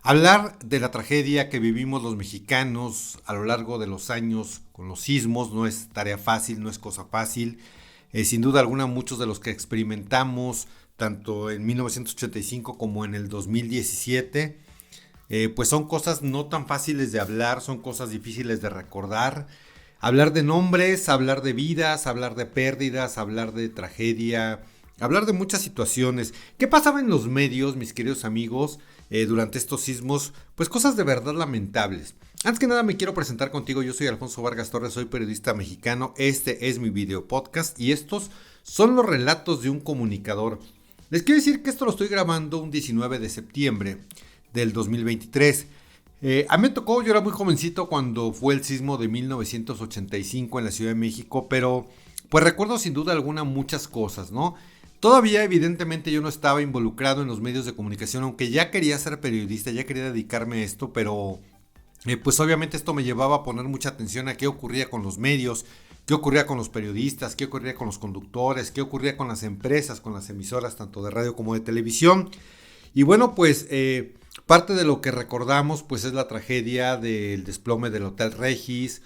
Hablar de la tragedia que vivimos los mexicanos a lo largo de los años con los sismos no es tarea fácil, no es cosa fácil. Sin duda alguna muchos de los que experimentamos tanto en 1985 como en el 2017, pues son cosas no tan fáciles de hablar, son cosas difíciles de recordar. Hablar de nombres, hablar de vidas, hablar de pérdidas, hablar de tragedia, hablar de muchas situaciones. ¿Qué pasaba en los medios, mis queridos amigos, durante estos sismos? Pues cosas de verdad lamentables. Antes que nada me quiero presentar contigo, yo soy Alfonso Vargas Torres, soy periodista mexicano, este es mi video podcast y estos son los relatos de un comunicador. Les quiero decir que esto lo estoy grabando un 19 de septiembre del 2023. A mí me tocó, yo era muy jovencito cuando fue el sismo de 1985 en la Ciudad de México, pero pues recuerdo sin duda alguna muchas cosas, ¿no? Todavía evidentemente yo no estaba involucrado en los medios de comunicación, aunque ya quería ser periodista, ya quería dedicarme a esto, pero pues obviamente esto me llevaba a poner mucha atención a qué ocurría con los medios, qué ocurría con los periodistas, qué ocurría con los conductores, qué ocurría con las empresas, con las emisoras tanto de radio como de televisión. Y bueno, pues parte de lo que recordamos pues es la tragedia del desplome del Hotel Regis,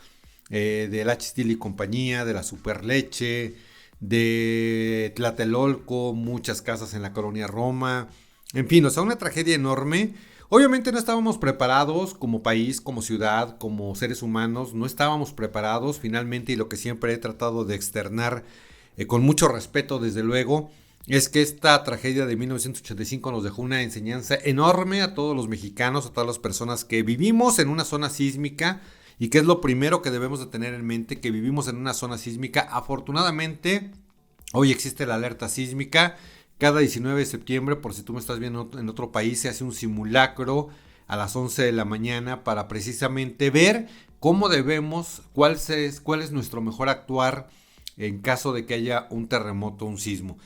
del H. Steel y compañía, de la Superleche, de Tlatelolco, muchas casas en la colonia Roma, en fin, o sea, una tragedia enorme. Obviamente no estábamos preparados como país, como ciudad, como seres humanos, no estábamos preparados finalmente, y lo que siempre he tratado de externar con mucho respeto desde luego, es que esta tragedia de 1985 nos dejó una enseñanza enorme a todos los mexicanos, a todas las personas que vivimos en una zona sísmica, y que es lo primero que debemos de tener en mente, que vivimos en una zona sísmica. Afortunadamente, hoy existe la alerta sísmica. Cada 19 de septiembre, por si tú me estás viendo en otro país, se hace un simulacro a las 11 de la mañana para precisamente ver cómo debemos, cuál es nuestro mejor actuar en caso de que haya un terremoto, un sismo.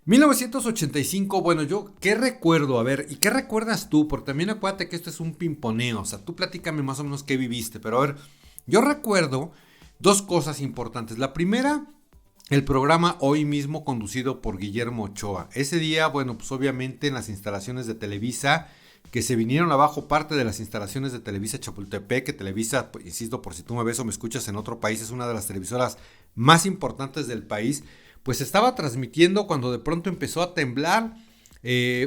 1985, bueno, yo, ¿qué recuerdo? A ver, ¿y qué recuerdas tú? Porque también acuérdate que esto es un pimponeo, o sea, tú platícame más o menos qué viviste, pero a ver, yo recuerdo dos cosas importantes. La primera, el programa Hoy Mismo conducido por Guillermo Ochoa. Ese día, bueno, pues obviamente en las instalaciones de Televisa, que se vinieron abajo parte de las instalaciones de Televisa Chapultepec, que Televisa, pues, insisto, por si tú me ves o me escuchas en otro país, es una de las televisoras más importantes del país, pues estaba transmitiendo cuando de pronto empezó a temblar.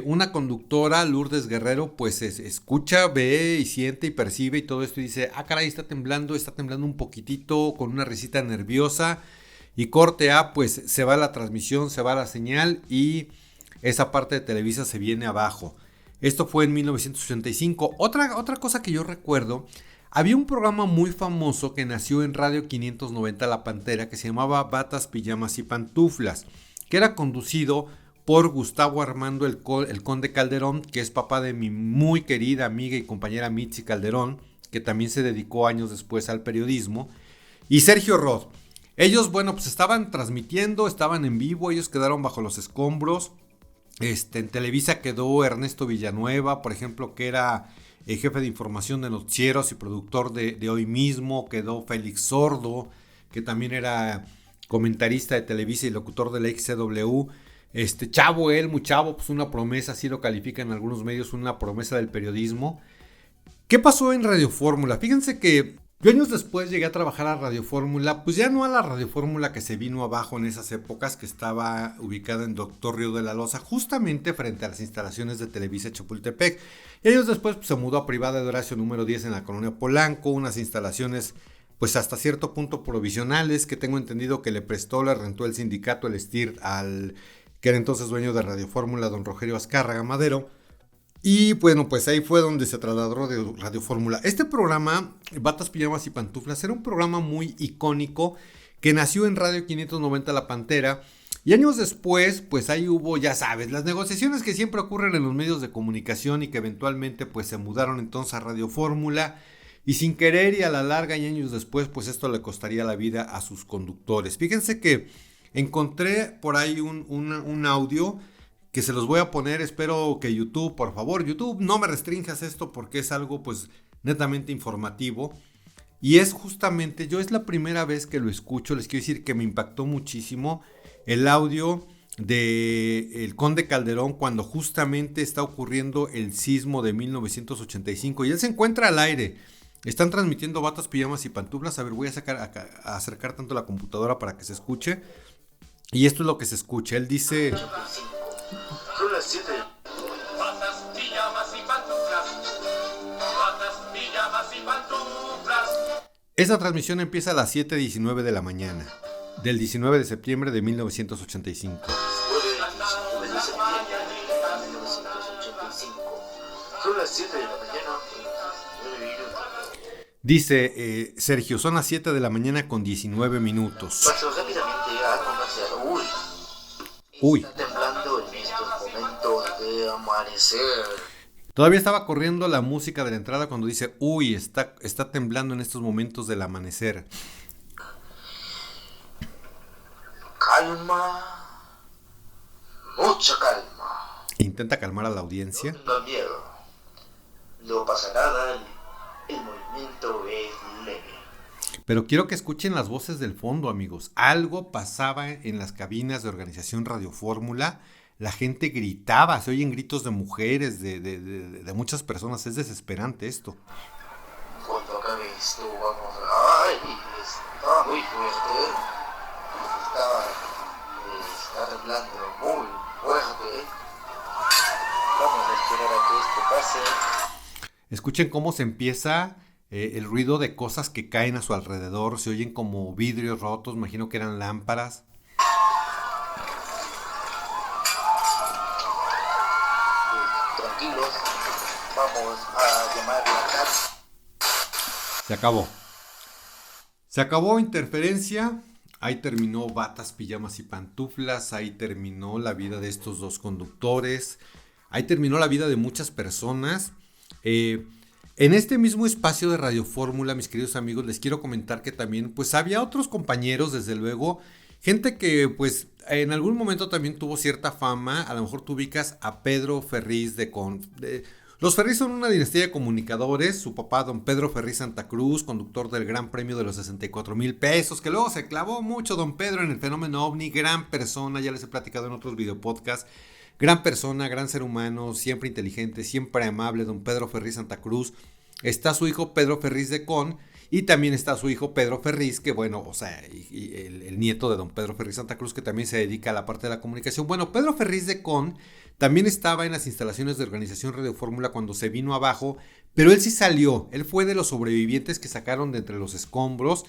Una conductora, Lourdes Guerrero, pues escucha, ve y siente y percibe y todo esto y dice, ah caray, está temblando un poquitito, con una risita nerviosa, y corte A, pues se va la transmisión, se va la señal y esa parte de Televisa se viene abajo. Esto fue en 1985. Otra cosa que yo recuerdo, había un programa muy famoso que nació en Radio 590 La Pantera que se llamaba Batas, Pijamas y Pantuflas, que era conducido por Gustavo Armando el Conde Calderón, que es papá de mi muy querida amiga y compañera Mitzi Calderón, que también se dedicó años después al periodismo, y Sergio Rod. Ellos, bueno, pues estaban transmitiendo, estaban en vivo, ellos quedaron bajo los escombros. En Televisa quedó Ernesto Villanueva, por ejemplo, que era jefe de información de noticieros y productor de Hoy Mismo. Quedó Félix Sordo, que también era comentarista de Televisa y locutor de la XCW. Chavo, él, muy chavo, pues una promesa, así lo califican en algunos medios, una promesa del periodismo. ¿Qué pasó en Radio Fórmula? Fíjense que yo años después llegué a trabajar a Radio Fórmula, pues ya no a la Radio Fórmula que se vino abajo en esas épocas, que estaba ubicada en Doctor Río de la Loza, justamente frente a las instalaciones de Televisa Chapultepec. Y años después pues, se mudó a Privada de Horacio número 10 en la colonia Polanco, unas instalaciones pues hasta cierto punto provisionales, que tengo entendido que le rentó el sindicato, el STIR, al que era entonces dueño de Radio Fórmula, don Rogelio Azcárraga Madero. Y bueno, pues ahí fue donde se trasladó de Radio Fórmula. Este programa, Batas, Pijamas y Pantuflas, era un programa muy icónico que nació en Radio 590 La Pantera. Y años después, pues ahí hubo, ya sabes, las negociaciones que siempre ocurren en los medios de comunicación y que eventualmente pues se mudaron entonces a Radio Fórmula. Y sin querer y a la larga y años después, pues esto le costaría la vida a sus conductores. Fíjense que encontré por ahí un audio que se los voy a poner, espero que YouTube, por favor, YouTube, no me restringas esto porque es algo pues netamente informativo. Y es justamente, yo es la primera vez que lo escucho, les quiero decir que me impactó muchísimo. El audio de el Conde Calderón cuando justamente está ocurriendo el sismo de 1985 y él se encuentra al aire. Están transmitiendo Batas, Pijamas y Pantuflas. A ver, voy a acercar tanto la computadora para que se escuche. Y esto es lo que se escucha. Él dice... Son las 7. Batas, pijamas y pantuflas. Batas, pijamas y pantuflas. Esta transmisión empieza a las 7:19 de la mañana, del 19 de septiembre de 1985. Son las 7 de la mañana. Dice Sergio, son las 7 de la mañana con 19 minutos. Paso rápidamente a conocer. Uy. Está temblando en estos momentos de amanecer. Todavía estaba corriendo la música de la entrada cuando dice, uy, está temblando en estos momentos del amanecer. Calma. Mucha calma. Intenta calmar a la audiencia. No tenga miedo. No pasa nada. El movimiento es leve. Pero quiero que escuchen las voces del fondo, amigos. Algo pasaba en las cabinas de Organización Radio Fórmula. La gente gritaba, se oyen gritos de mujeres, de muchas personas. Es desesperante esto. Cuando acabe esto, vamos a... ¡Ay! Está muy fuerte. Está temblando muy fuerte. Vamos a esperar a que esto pase. Escuchen cómo se empieza el ruido de cosas que caen a su alrededor. Se oyen como vidrios rotos, imagino que eran lámparas. Tranquilos, vamos a llamar la casa. Se acabó. Se acabó Interferencia. Ahí terminó Batas, Pijamas y Pantuflas. Ahí terminó la vida de estos dos conductores. Ahí terminó la vida de muchas personas. En este mismo espacio de Radio Fórmula, mis queridos amigos, les quiero comentar que también pues había otros compañeros, desde luego, gente que pues en algún momento también tuvo cierta fama. A lo mejor tú ubicas a Pedro Ferriz de Con. Los Ferriz son una dinastía de comunicadores. Su papá, don Pedro Ferriz Santa Cruz, conductor del Gran Premio de los 64,000 pesos, que luego se clavó mucho don Pedro en el fenómeno ovni. Gran persona, ya les he platicado en otros videopodcasts. Gran persona, gran ser humano, siempre inteligente, siempre amable, don Pedro Ferriz Santa Cruz. Está su hijo Pedro Ferriz de Con y también está su hijo Pedro Ferriz, que bueno, o sea, y el nieto de don Pedro Ferriz Santa Cruz, que también se dedica a la parte de la comunicación. Bueno, Pedro Ferriz de Con también estaba en las instalaciones de Organización Radio Fórmula cuando se vino abajo, pero él sí salió. Él fue de los sobrevivientes que sacaron de entre los escombros.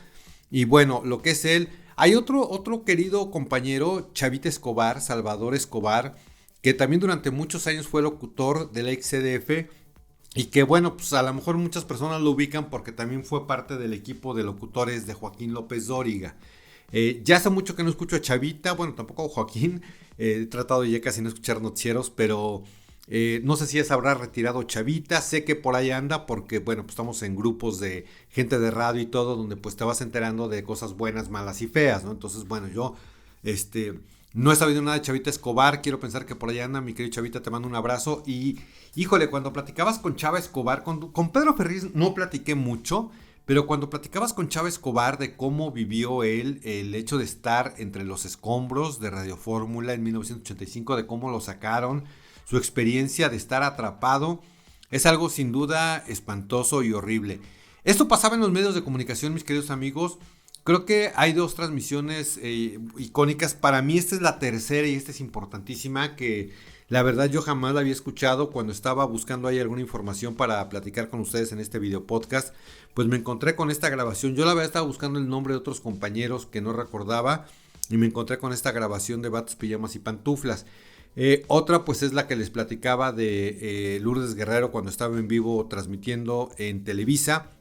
Y bueno, lo que es él, hay otro querido compañero, Chavita Escobar, Salvador Escobar, que también durante muchos años fue locutor de la XCDF y que bueno, pues a lo mejor muchas personas lo ubican porque también fue parte del equipo de locutores de Joaquín López Dóriga. Ya hace mucho que no escucho a Chavita, bueno, tampoco a Joaquín, he tratado ya casi no escuchar noticieros, pero no sé si ya se habrá retirado Chavita. Sé que por ahí anda porque bueno, pues estamos en grupos de gente de radio y todo, donde pues te vas enterando de cosas buenas, malas y feas, ¿no? Entonces bueno, yo no he sabido nada de Chavita Escobar, quiero pensar que por allá anda, mi querido Chavita, te mando un abrazo. Y híjole, cuando platicabas con Chava Escobar, con Pedro Ferriz no platiqué mucho, pero cuando platicabas con Chava Escobar de cómo vivió él el hecho de estar entre los escombros de Radio Fórmula en 1985, de cómo lo sacaron, su experiencia de estar atrapado, es algo sin duda espantoso y horrible. Esto pasaba en los medios de comunicación, mis queridos amigos. Creo que hay dos transmisiones icónicas. Para mí esta es la tercera y esta es importantísima, que la verdad yo jamás la había escuchado. Cuando estaba buscando ahí alguna información para platicar con ustedes en este video podcast, pues me encontré con esta grabación. Yo la verdad estaba buscando el nombre de otros compañeros que no recordaba y me encontré con esta grabación de Batas, Pijamas y Pantuflas. Otra pues es la que les platicaba de Lourdes Guerrero cuando estaba en vivo transmitiendo en Televisa.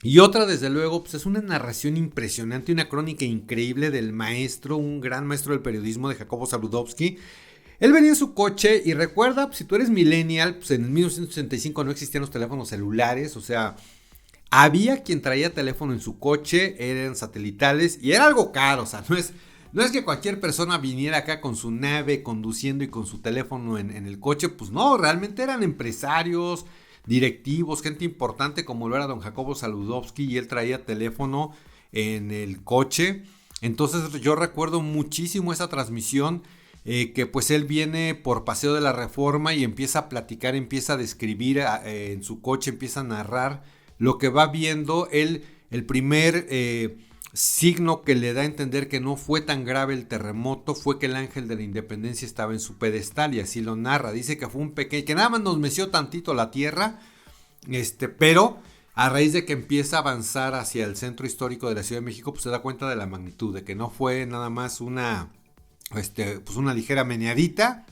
Y otra, desde luego, pues es una narración impresionante, una crónica increíble del maestro, un gran maestro del periodismo, de Jacobo Zabludovsky. Él venía en su coche y recuerda, pues, si tú eres millennial, pues en 1985 no existían los teléfonos celulares, o sea, había quien traía teléfono en su coche, eran satelitales y era algo caro, o sea, no es que cualquier persona viniera acá con su nave conduciendo y con su teléfono en el coche, pues no, realmente eran empresarios, directivos, gente importante como lo era don Jacobo Zabludovsky, y él traía teléfono en el coche. Entonces yo recuerdo muchísimo esa transmisión. que pues él viene por Paseo de la Reforma y empieza a platicar, empieza a describir en su coche, empieza a narrar lo que va viendo. Él, el primer signo que le da a entender que no fue tan grave el terremoto fue que el ángel de la independencia estaba en su pedestal, y así lo narra. Dice que fue un pequeño, que nada más nos meció tantito la tierra, pero a raíz de que empieza a avanzar hacia el centro histórico de la Ciudad de México, pues se da cuenta de la magnitud, de que no fue nada más pues una ligera meneadita.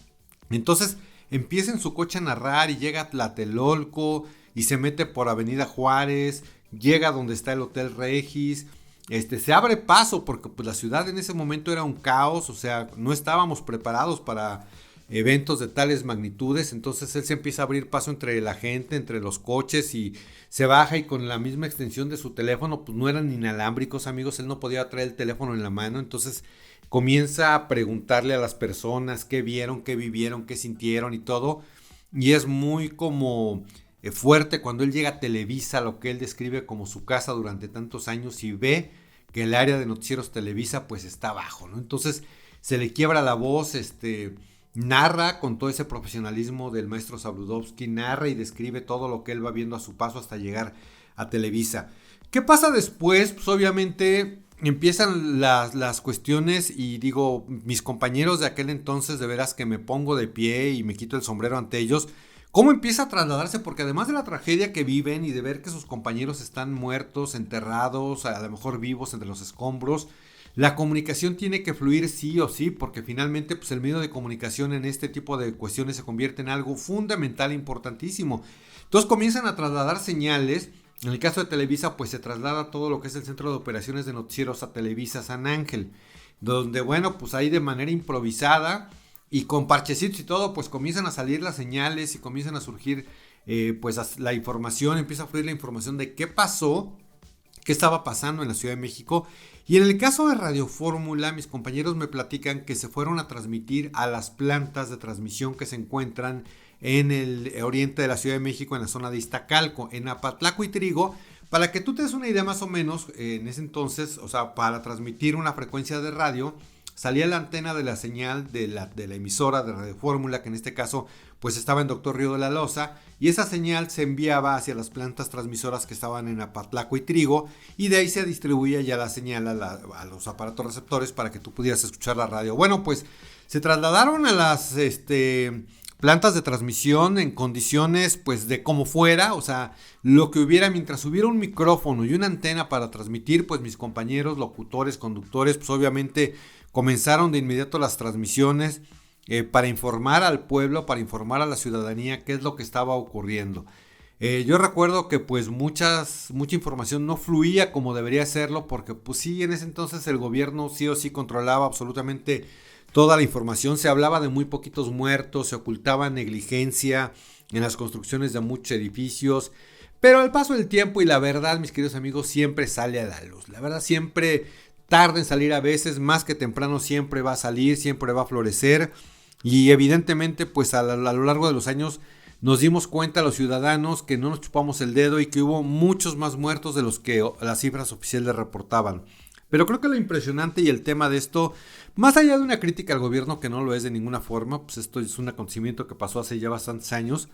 Entonces empieza en su coche a narrar y llega a Tlatelolco y se mete por Avenida Juárez, llega donde está el Hotel Regis. Se abre paso porque pues la ciudad en ese momento era un caos, o sea, no estábamos preparados para eventos de tales magnitudes. Entonces él se empieza a abrir paso entre la gente, entre los coches, y se baja, y con la misma extensión de su teléfono, pues no eran inalámbricos, amigos, él no podía traer el teléfono en la mano. Entonces comienza a preguntarle a las personas qué vieron, qué vivieron, qué sintieron y todo, y es muy como fuerte cuando él llega a Televisa, lo que él describe como su casa durante tantos años, y ve que el área de noticieros Televisa pues está abajo, ¿no? Entonces se le quiebra la voz, narra con todo ese profesionalismo del maestro Sabludovsky, narra y describe todo lo que él va viendo a su paso hasta llegar a Televisa. ¿Qué pasa después? Pues obviamente empiezan las cuestiones, y digo, mis compañeros de aquel entonces, de veras que me pongo de pie y me quito el sombrero ante ellos. ¿Cómo empieza a trasladarse? Porque además de la tragedia que viven y de ver que sus compañeros están muertos, enterrados, a lo mejor vivos entre los escombros, la comunicación tiene que fluir sí o sí, porque finalmente pues el medio de comunicación en este tipo de cuestiones se convierte en algo fundamental, importantísimo. Entonces comienzan a trasladar señales. En el caso de Televisa, pues se traslada todo lo que es el centro de operaciones de noticieros a Televisa San Ángel, donde bueno, pues ahí de manera improvisada y con parchecitos y todo, pues comienzan a salir las señales y comienzan a surgir pues la información, empieza a fluir la información de qué pasó, qué estaba pasando en la Ciudad de México. Y en el caso de Radio Fórmula, mis compañeros me platican que se fueron a transmitir a las plantas de transmisión que se encuentran en el oriente de la Ciudad de México, en la zona de Iztacalco, en Apatlaco y Trigo. Para que tú te des una idea más o menos, en ese entonces, o sea, para transmitir una frecuencia de radio, salía la antena de la señal de la emisora de Radio Fórmula, que en este caso pues estaba en Doctor Río de la Loza, y esa señal se enviaba hacia las plantas transmisoras que estaban en Apatlaco y Trigo, y de ahí se distribuía ya la señal a los aparatos receptores para que tú pudieras escuchar la radio. Bueno, pues se trasladaron a las plantas de transmisión en condiciones pues de como fuera, o sea, lo que hubiera, mientras hubiera un micrófono y una antena para transmitir, pues mis compañeros locutores, conductores, pues obviamente comenzaron de inmediato las transmisiones para informar al pueblo, para informar a la ciudadanía qué es lo que estaba ocurriendo. Yo recuerdo que pues mucha información no fluía como debería hacerlo, porque pues sí, en ese entonces el gobierno sí o sí controlaba absolutamente toda la información. Se hablaba de muy poquitos muertos, se ocultaba negligencia en las construcciones de muchos edificios, pero al paso del tiempo y la verdad, mis queridos amigos, siempre sale a la luz. La verdad siempre tarda en salir, a veces más que temprano siempre va a salir, siempre va a florecer, y evidentemente pues a lo largo de los años nos dimos cuenta los ciudadanos que no nos chupamos el dedo y que hubo muchos más muertos de los que las cifras oficiales reportaban. Pero creo que lo impresionante y el tema de esto, más allá de una crítica al gobierno, que no lo es de ninguna forma, pues esto es un acontecimiento que pasó hace ya bastantes años,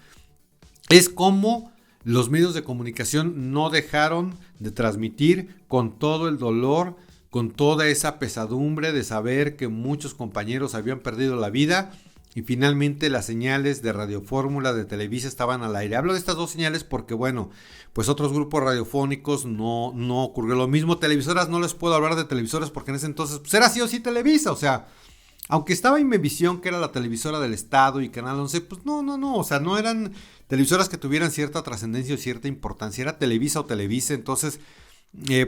es cómo los medios de comunicación no dejaron de transmitir con todo el dolor, con toda esa pesadumbre de saber que muchos compañeros habían perdido la vida, y finalmente las señales de Radio Fórmula, de Televisa, estaban al aire. Hablo de estas dos señales porque bueno, pues otros grupos radiofónicos no ocurrió lo mismo. Televisoras, no les puedo hablar de televisoras porque en ese entonces pues era sí o sí Televisa, o sea, aunque estaba Imevisión, que era la televisora del estado, y Canal 11, pues no, o sea, no eran televisoras que tuvieran cierta trascendencia o cierta importancia, era Televisa o Televisa. Entonces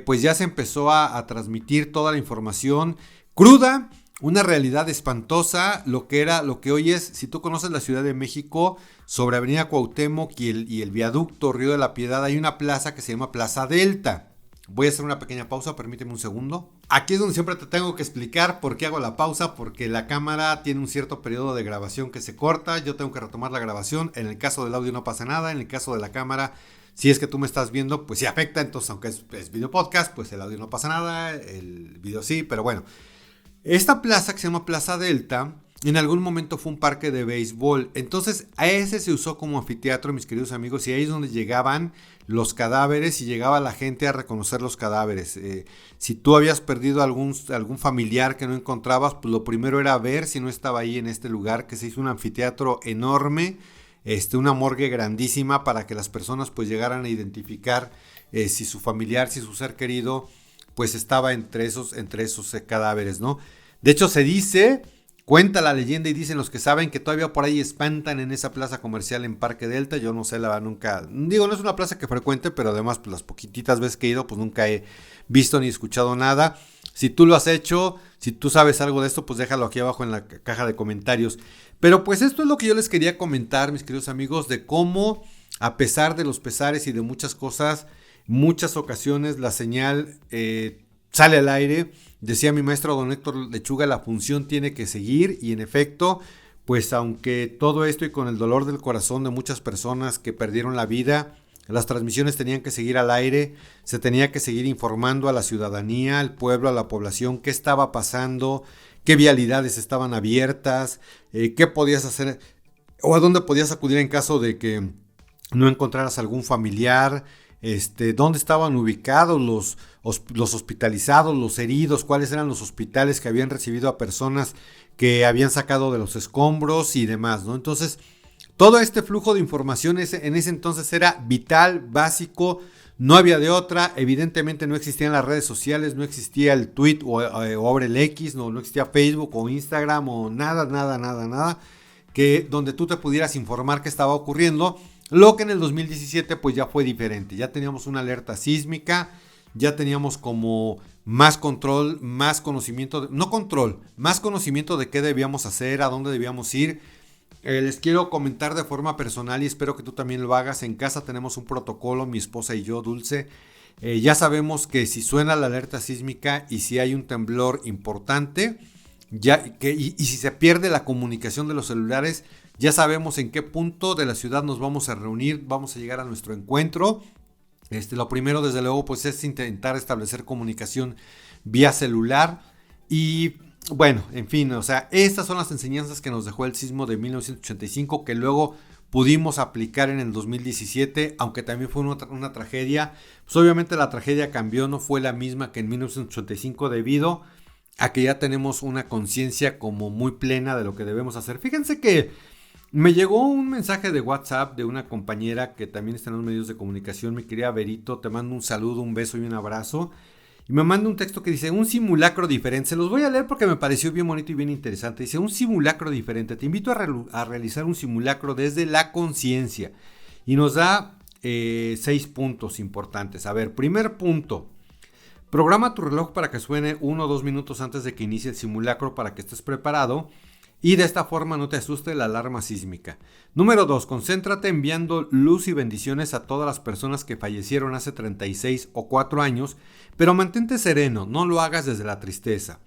pues ya se empezó a transmitir toda la información cruda, una realidad espantosa, lo que hoy es, si tú conoces la Ciudad de México, sobre Avenida Cuauhtémoc y el viaducto Río de la Piedad, hay una plaza que se llama Plaza Delta. Voy a hacer una pequeña pausa, permíteme un segundo. Aquí es donde siempre te tengo que explicar por qué hago la pausa, porque la cámara tiene un cierto periodo de grabación que se corta, yo tengo que retomar la grabación. En el caso del audio no pasa nada, en el caso de la cámara, si es que tú me estás viendo, pues sí afecta. Entonces, aunque es video podcast, pues el audio no pasa nada, el video sí, pero bueno. Esta plaza, que se llama Plaza Delta, en algún momento fue un parque de béisbol. Entonces a ese se usó como anfiteatro, mis queridos amigos, y ahí es donde llegaban los cadáveres y llegaba la gente a reconocer los cadáveres. Si tú habías perdido algún familiar que no encontrabas, pues lo primero era ver si no estaba ahí en este lugar, que se hizo un anfiteatro enorme, una morgue grandísima para que las personas pues llegaran a identificar si su familiar, si su ser querido pues estaba entre esos cadáveres, ¿no? De hecho se dice, cuenta la leyenda y dicen los que saben que todavía por ahí espantan en esa plaza comercial en Parque Delta. Yo no sé, la verdad, nunca, digo, no es una plaza que frecuente, pero además pues las poquititas veces que he ido pues nunca he visto ni escuchado nada. Si tú lo has hecho, si tú sabes algo de esto, pues déjalo aquí abajo en la caja de comentarios. Pero pues esto es lo que yo les quería comentar, mis queridos amigos, de cómo a pesar de los pesares y de muchas cosas, muchas ocasiones la señal sale al aire. Decía mi maestro don Héctor Lechuga, la función tiene que seguir, y en efecto, pues aunque todo esto y con el dolor del corazón de muchas personas que perdieron la vida, las transmisiones tenían que seguir al aire, se tenía que seguir informando a la ciudadanía, al pueblo, a la población, qué estaba pasando, qué vialidades estaban abiertas, qué podías hacer o a dónde podías acudir en caso de que no encontraras algún familiar, dónde estaban ubicados los hospitalizados, los heridos, cuáles eran los hospitales que habían recibido a personas que habían sacado de los escombros y demás, ¿no? Entonces, todo este flujo de información en ese entonces era vital, básico, no había de otra. Evidentemente no existían las redes sociales, no existía el tweet o ahora el X, no existía Facebook o Instagram o nada, que donde tú te pudieras informar qué estaba ocurriendo. Lo que en el 2017 pues ya fue diferente, ya teníamos una alerta sísmica, ya teníamos como más control, más conocimiento, más conocimiento de qué debíamos hacer, a dónde debíamos ir. Les quiero comentar de forma personal y espero que tú también lo hagas. En casa tenemos un protocolo, mi esposa y yo, Dulce. Ya sabemos que si suena la alerta sísmica y si hay un temblor importante, y si se pierde la comunicación de los celulares, ya sabemos en qué punto de la ciudad nos vamos a reunir, vamos a llegar a nuestro encuentro. Lo primero, desde luego, pues es intentar establecer comunicación vía celular. Y bueno, en fin, o sea, estas son las enseñanzas que nos dejó el sismo de 1985, que luego pudimos aplicar en el 2017, aunque también fue una tragedia. Pues obviamente la tragedia cambió, no fue la misma que en 1985 debido a que ya tenemos una conciencia como muy plena de lo que debemos hacer. Fíjense que me llegó un mensaje de WhatsApp de una compañera que también está en los medios de comunicación, mi querida Verito, te mando un saludo, un beso y un abrazo. Y me manda un texto que dice, un simulacro diferente. Se los voy a leer porque me pareció bien bonito y bien interesante. Dice, un simulacro diferente. Te invito a realizar un simulacro desde la conciencia. Y nos da 6 puntos importantes. A ver, primer punto. Programa tu reloj para que suene 1 o 2 minutos antes de que inicie el simulacro para que estés preparado. Y de esta forma no te asuste la alarma sísmica. Número 2. Concéntrate enviando luz y bendiciones a todas las personas que fallecieron hace 36 o 4 años, pero mantente sereno, no lo hagas desde la tristeza.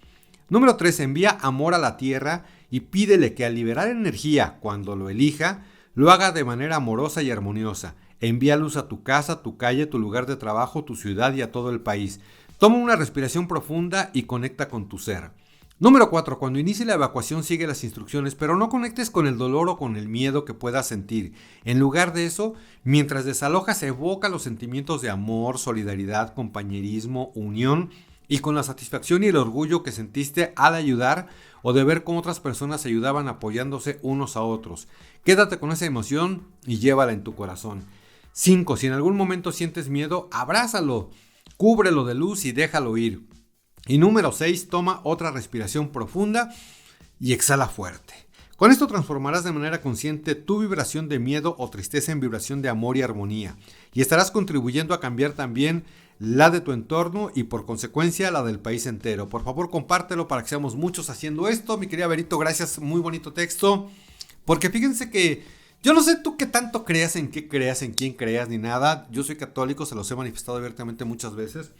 Número 3. Envía amor a la tierra y pídele que al liberar energía, cuando lo elija, lo haga de manera amorosa y armoniosa. Envía luz a tu casa, tu calle, tu lugar de trabajo, tu ciudad y a todo el país. Toma una respiración profunda y conecta con tu ser. Número 4. Cuando inicie la evacuación sigue las instrucciones, pero no conectes con el dolor o con el miedo que puedas sentir. En lugar de eso, mientras desalojas, evoca los sentimientos de amor, solidaridad, compañerismo, unión y con la satisfacción y el orgullo que sentiste al ayudar o de ver cómo otras personas se ayudaban apoyándose unos a otros. Quédate con esa emoción y llévala en tu corazón. 5. Si en algún momento sientes miedo, abrázalo, cúbrelo de luz y déjalo ir. Y número 6, toma otra respiración profunda y exhala fuerte. Con esto transformarás de manera consciente tu vibración de miedo o tristeza en vibración de amor y armonía. Y estarás contribuyendo a cambiar también la de tu entorno y por consecuencia la del país entero. Por favor, compártelo para que seamos muchos haciendo esto. Mi querida Verito, gracias, muy bonito texto. Porque fíjense que yo no sé tú qué tanto creas, en qué creas, en quién creas, ni nada. Yo soy católico, se los he manifestado abiertamente muchas veces.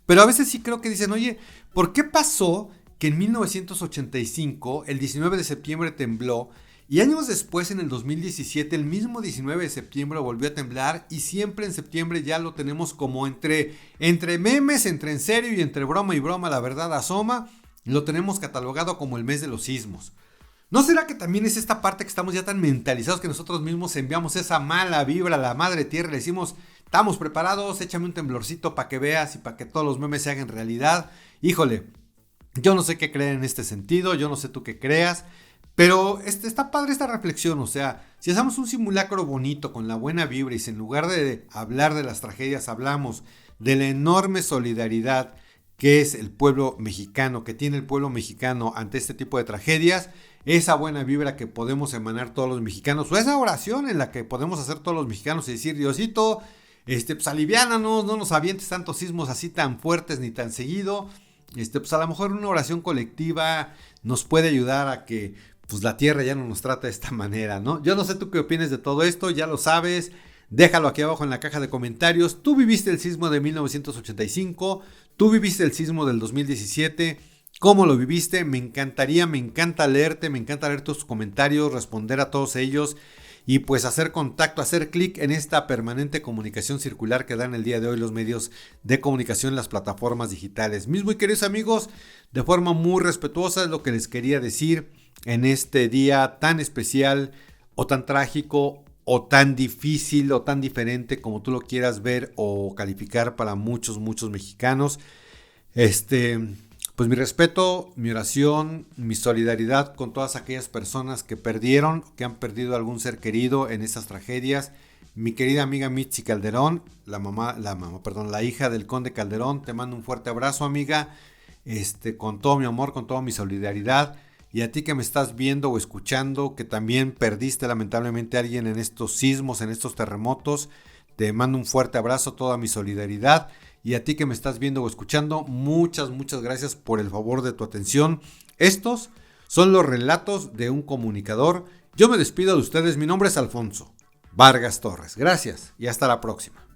Pero a veces sí creo que dicen, oye, ¿por qué pasó que en 1985, el 19 de septiembre tembló, y años después, en el 2017, el mismo 19 de septiembre volvió a temblar, y siempre en septiembre ya lo tenemos como entre memes, entre en serio y entre broma y broma, la verdad asoma, lo tenemos catalogado como el mes de los sismos? ¿No será que también es esta parte que estamos ya tan mentalizados que nosotros mismos enviamos esa mala vibra a la madre tierra y le decimos, estamos preparados, échame un temblorcito para que veas y para que todos los memes se hagan realidad? Híjole, yo no sé qué creer en este sentido, yo no sé tú qué creas, pero está padre esta reflexión. O sea, si hacemos un simulacro bonito con la buena vibra y si en lugar de hablar de las tragedias hablamos de la enorme solidaridad que es el pueblo mexicano, que tiene el pueblo mexicano ante este tipo de tragedias, esa buena vibra que podemos emanar todos los mexicanos, o esa oración en la que podemos hacer todos los mexicanos y decir, Diosito, pues aliviánanos, no nos avientes tantos sismos así tan fuertes ni tan seguido. Pues a lo mejor una oración colectiva nos puede ayudar a que pues la tierra ya no nos trata de esta manera, ¿no? Yo no sé tú qué opinas de todo esto, ya lo sabes, déjalo aquí abajo en la caja de comentarios. ¿Tú viviste el sismo de 1985? ¿Tú viviste el sismo del 2017? ¿Cómo lo viviste? Me encanta leerte, me encanta leer tus comentarios, responder a todos ellos y pues hacer contacto, hacer clic en esta permanente comunicación circular que dan el día de hoy los medios de comunicación en las plataformas digitales. Mis muy queridos amigos, de forma muy respetuosa es lo que les quería decir en este día tan especial o tan trágico o tan difícil o tan diferente como tú lo quieras ver o calificar para muchos mexicanos. Pues mi respeto, mi oración, mi solidaridad con todas aquellas personas que perdieron, que han perdido algún ser querido en estas tragedias. Mi querida amiga Mitzi Calderón, la hija del conde Calderón, te mando un fuerte abrazo, amiga, con todo mi amor, con toda mi solidaridad. Y a ti que me estás viendo o escuchando, que también perdiste lamentablemente a alguien en estos sismos, en estos terremotos, te mando un fuerte abrazo, toda mi solidaridad. Y a ti que me estás viendo o escuchando, muchas gracias por el favor de tu atención. Estos son los relatos de un comunicador. Yo me despido de ustedes, mi nombre es Alfonso Vargas Torres. Gracias y hasta la próxima.